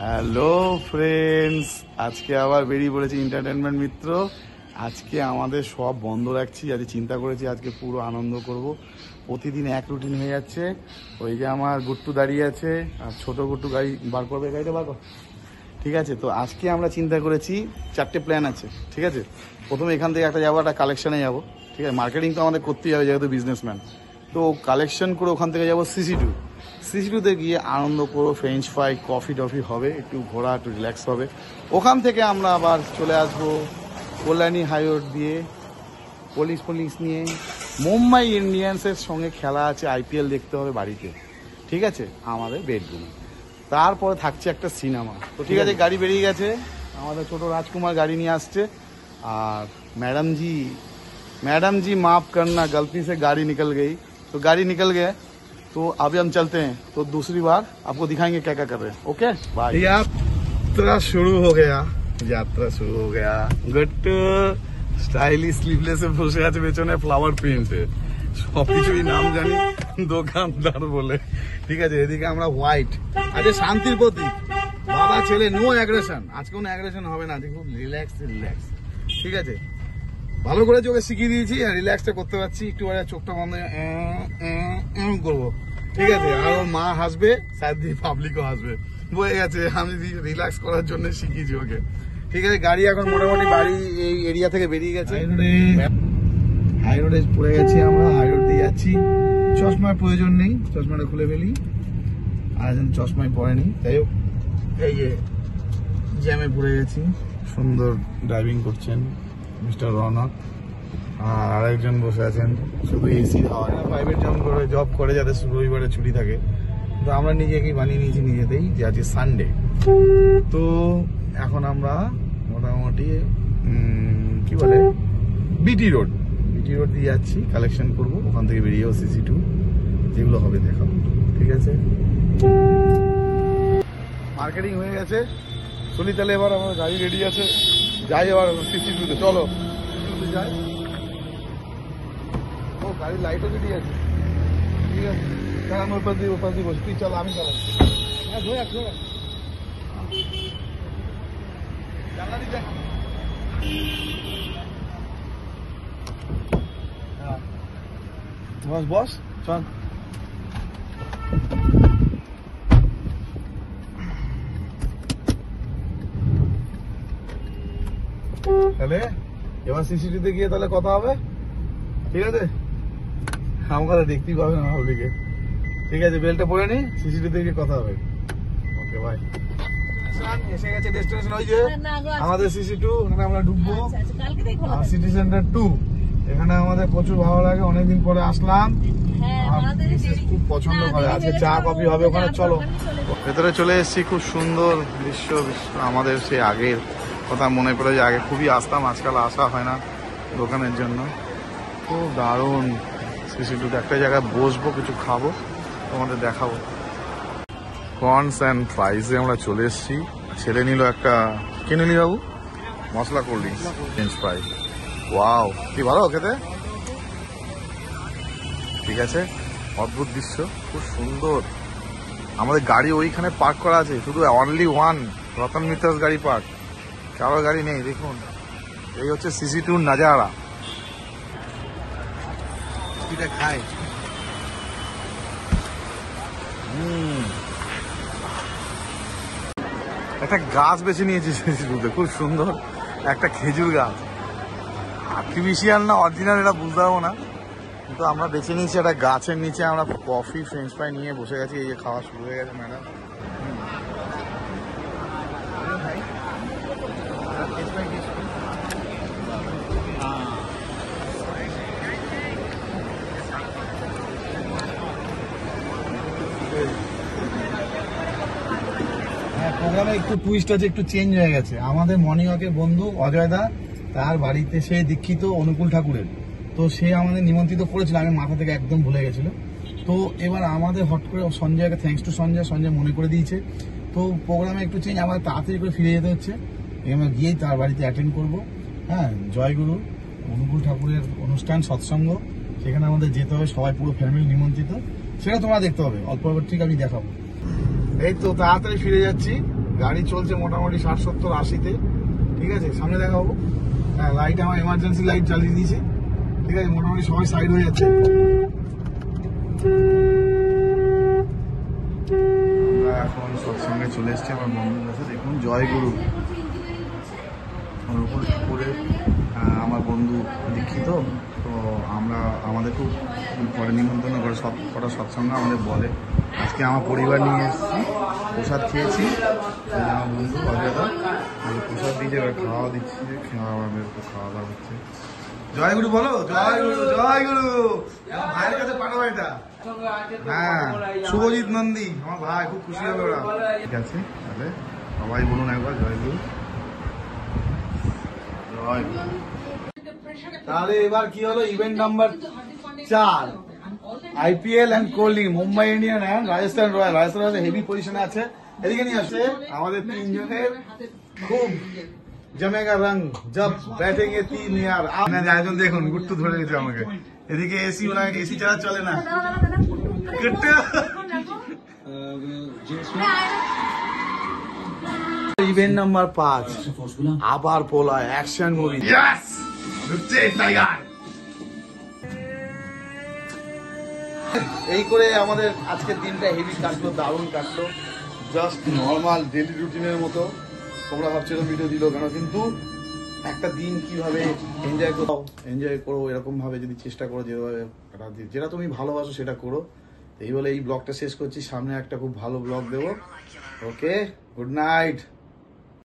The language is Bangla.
হ্যালো ফ্রেন্ডস, আজকে আবার বেরিয়ে পড়েছি এন্টারটেনমেন্ট মিত্র। আজকে আমাদের সব বন্ধ রাখছি, আজকে চিন্তা করেছি আজকে পুরো আনন্দ করব। প্রতিদিন এক রুটিন হয়ে যাচ্ছে। ওই যে আমার গুট্টু দাঁড়িয়ে আছে আর ছোট গুট্টু গাড়ি বার করবে, গাড়িটা বার কর। ঠিক আছে, তো আজকে আমরা চিন্তা করেছি, চারটে প্ল্যান আছে। ঠিক আছে, প্রথমে এখান থেকে একটা যাবো, একটা কালেকশানে যাবো। ঠিক আছে, মার্কেটিং তো আমাদের করতেই হবে যেহেতু বিজনেসম্যান। তো কালেকশন করে ওখান থেকে যাবো সিসি2 গিয়ে আনন্দ করবো, ফ্রেঞ্চ ফ্রাই, কফি টফি হবে, একটু ঘোরা, একটু রিল্যাক্স হবে। ওখান থেকে আমরা আবার চলে আসবো কল্যাণী হাইরোড দিয়ে, পুলিশ নিয়ে মুম্বাই ইন্ডিয়ান্সের সঙ্গে খেলা আছে, আইপিএল দেখতে হবে বাড়িতে। ঠিক আছে, আমাদের বেডরুমে। তারপরে থাকছে একটা সিনেমা। তো ঠিক আছে, গাড়ি বেরিয়ে গেছে, আমাদের ছোট রাজকুমার গাড়ি নিয়ে আসছে। আর मैडम जी माफ करना, गलती से गाड़ी निकल गई। तो गाड़ी निकल गए, तो अभी हम चलते हैं। तो दूसरी बार आपको दिखाएंगे क्या क्या कर रहे हैं। Okay bye. यात्रा शुरू हो गया। गट स्टाइलिश स्लीवलेस বসে আছে, পেছনে ফ্লাওয়ার প্রিন্ট, সবকিছুই নাম জানি দোকানদার বলে। ঠিক আছে, এদিকে আমরা হোয়াইট, আজকে শান্তির প্রতীক, বাবা ছেলে, নো অ্যাগ্রেশন। আজকে কোনো অ্যাগ্রেশন হবে না, খুব রিল্যাক্স। ঠিক আছে, ভালো করে চোখে শিখিয়ে দিয়েছি, রিল্যাক্সটা করতে পারছি। একটু চোখটা বন্ধ করবো। ঠিক আছে, আর ওর মা হাসবে, সাথে পাবলিকও হাসবে, বয়ে গেছে। আমি রিল্যাক্স করার জন্য শিখিয়েছি ওকে। ঠিক আছে, গাড়ি এখন মোটামুটি বাড়ি এই এরিয়া থেকে বেরিয়ে গেছে। হাই রোডে পড়ে গেছি আমরা, হাই রোড দিয়ে যাচ্ছি। চশমার প্রয়োজন নেই, চশমাটা খুলে ফেলি। আর চশমাই পড়েনি, তাই হোক এই যে জ্যামে পড়ে গেছি। সুন্দর ড্রাইভিং করছেন মিস্টার রনক, আর আরেকজন বসে আছেন শুধু এসি হাওয়া। প্রাইভেট জব করে, যাদের রবিবারে ছুটি থাকে। তো আমরা নিজেকেই বানিয়ে নিয়েছি নিজেতেই যে আজকে সানডে। তো এখন আমরা মোটামুটি কি বলে বিটি রোড দিয়ে যাচ্ছি, কালেকশন করবো। ওখান থেকে বেরিয়েও সিসি2 যেগুলো হবে দেখাবো। ঠিক আছে, মার্কেটিং হয়ে গেছে। চলি তাহলে, এবার আমার গাড়ি রেডি আছে, যাই এবার সিসি2তে। চলো যাই। ও গাড়ির লাইটও রেডি আছে। ঠিক আছে, আমি ওপাশ দিয়ে বসি, তুই চলো, আমি চালাচ্ছি। হ্যাঁ ধরে জানলা দিতে বস চল। তাহলে এবার সিসিটিভিতে গিয়ে তাহলে কথা হবে। ঠিক আছে, আমাকে দেখতেই পাবে না ওদিকে। ঠিক আছে, বেলটা পরে নি, সিসিটিভিতে গিয়ে কথা হবে। Okay bye. এসে গেছে ডেস্টিনেশন, ওই যে আমাদের সিসি2, ওখানে আমরা ঢুকবো। সিটি সেন্টার 2, এখানে আমাদের প্রচুর ভালো লাগে, অনেকদিন পরে আসলাম। খুব পছন্দ করে। আজকে চা কফি হবে ওখানে। চলো ভেতরে চলে এসেছি, খুব সুন্দর দৃশ্য। আমাদের সেই আগের কথা মনে পড়ে, যে আগে খুবই আসতাম, আজকাল আসা হয় না দোকানের জন্য। খুব দারুণ সিসি2তে। একটা জায়গায় বসবো, কিছু খাবো, তোমাদের দেখাবো। কর্নস অ্যান্ড ফ্রাইজে আমরা চলে এসেছি। ছেলে নিল একটা, কে নিলি বাবু? Masala cold drinks, French fry. Wow, কি ভালো খেতে। ঠিক আছে, অদ্ভুত দৃশ্য, খুব সুন্দর। আমাদের গাড়ি ওইখানে পার্ক করা আছে, শুধু অনলি ওয়ান রতন মিত্রস গাড়ি পার্ক, কারো গাড়ি নেই। দেখুন, এই হচ্ছে সিসি2 নাজারা। এটা খাই। একটা গাছ বেছে নিয়েছি সিসি2তে, খুব সুন্দর একটা খেজুর গাছ। আর্টিফিশিয়াল না অরিজিনাল এটা বুঝতে পারবো না, কিন্তু আমরা বেছে নিয়েছি একটা গাছের নিচে। আমরা কফি ফ্রেঞ্চ ফ্রাই নিয়ে বসে গেছি। এই যে খাওয়া শুরু হয়ে গেছে ম্যাডাম। হ্যাঁ, প্রোগ্রামে একটু টুইস্ট আছে, একটু চেঞ্জ হয়ে গেছে। আমাদের মর্নিং ওয়াকের বন্ধু অজয় দা, তার বাড়িতে সে দীক্ষিত অনুকূল ঠাকুরের। তো সে আমাদের নিমন্ত্রিত করেছিল, আমি মাথা থেকে একদম ভুলে গেছিল। তো এবার আমাদের হট করে সঞ্জয়কে, থ্যাঙ্কস টু সঞ্জয় মনে করে দিয়েছে। তো প্রোগ্রামে একটু চেঞ্জ, আমাদের তাড়াতাড়ি করে ফিরে যেতে হচ্ছে। আমরা গিয়েই তার বাড়িতে অ্যাটেন্ড করবো। হ্যাঁ, জয়গুরু অনুকূল ঠাকুরের অনুষ্ঠান, সৎসঙ্গ, সেখানে আমাদের যেতে হবে, সবাই পুরো ফ্যামিলি নিমন্ত্রিত। সেটা তোমরা দেখতে হবে অল্প। ঠিক আমি দেখাবো। এই তো তাড়াতাড়ি ফিরে যাচ্ছি, গাড়ি চলছে মোটামুটি 60-70-80-তে। ঠিক আছে, সামনে দেখাবো। হ্যাঁ, লাইট আমার এমার্জেন্সি লাইট জ্বালিয়ে দিয়েছে। ঠিক আছে, মোটামুটি সবাই সাইড হয়ে যাচ্ছে। আমরা এখন সৎসঙ্গে চলে এসেছি আমার বন্ধুর কাছে। দেখুন, জয়গুরু উপরে আমার বন্ধু দীক্ষিত, তো আমরা আমাদের খুব পরে নিমন্ত্রণ করে সব কটা সৎসঙ্গ আমাদের বলে। আজকে আমার পরিবার নিয়ে এসেছি, প্রসাদ খেয়েছি। আমার বন্ধু অজয়দা প্রসাদ দিয়েছে, এবার খাওয়া দিচ্ছি, খাওয়া দাওয়া হচ্ছে। জয়গুরু বলো, জয়গুরু জয়গুরু। আমার ভাইয়ের কাছে পাঠাবো এটা। হ্যাঁ, শুভজিৎ নন্দী আমার ভাই, খুব খুশি হবে ওরা। ঠিক আছে, তাহলে সবাই বলুন একবার জয়গুরু। তাহলে এবার কি হলো, event number 4, IPL and cold drink, Mumbai Indian and Rajasthan royal. Rajasthan royal heavy পজিশনে আছে। এদিকে নিয়ে আসে আমাদের 3 জনের খুব জমেগা রং জব बैठेंगे 3 यार। আয়োজন দেখুন, গুট্টু ধরে গেছে আমাকে। এদিকে এসি, ওরা এসি ছাড়া চলে না। গুট্টু ইভেন্ট নাম্বার 5, আবার পোলা অ্যাকশন মুভি। ইয়েস, ঢুকছে টাইগার। এই করে আমাদের আজকের দিনটা হেভি কাটলো, দারুণ কাটলো। জাস্ট নর্মাল ডেলি রুটিনের মতো। তোমরা ভাবছো ভিডিও দিল কেন, কিন্তু একটা দিন কিভাবে এনজয় করো এরকম ভাবে যদি চেষ্টা করো, যেটা তুমি ভালোবাসো সেটা করো। এই বলে এই ব্লগটা শেষ করছি। সামনে একটা খুব ভালো ব্লগ দেবো। ওকে, গুড নাইট।